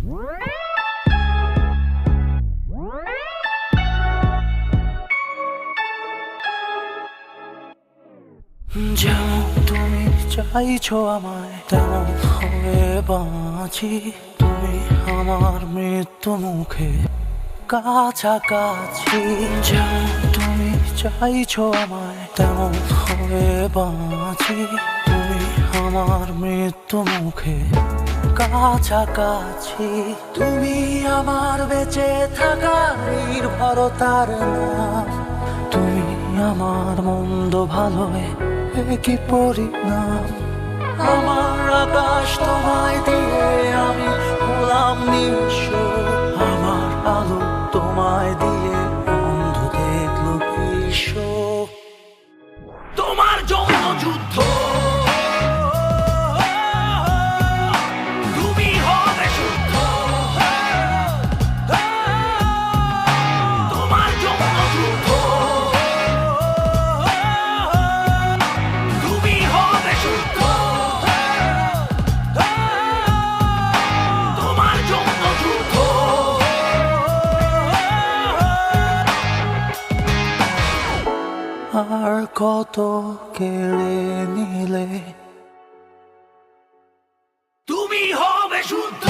যেমন তুমি চাইছো আমায় তেমন হয়ে বাঁচি, তুমি আমার মৃত্যু মুখে কাছাকাছি। যেমন তুমি চাইছো আমায় তেমন হয়ে বাঁচি, তুমি আমার মৃত্যু মুখে কাছাকাছি। তুমি আমার বেঁচে থাকার নির্ভরতার নাম, তুমি আমার মন্দ ভালোয় কি পরিণাম। আমার আকাশ তোমায় দিয়ে আমি হলাম নিঃস্ব, আমার আলো তোমায় দিয়ে অন্ধ দেখলো বিশ্ব। তোমার জন্য যুদ্ধ, তুমি হবে শুদ্ধ। তোমার জন্য যুদ্ধ, তুমি হবে শুদ্ধ। তোমার জন্য যুদ্ধ। আর কত কেড়ে নিলে তুমি হবে শুদ্ধ।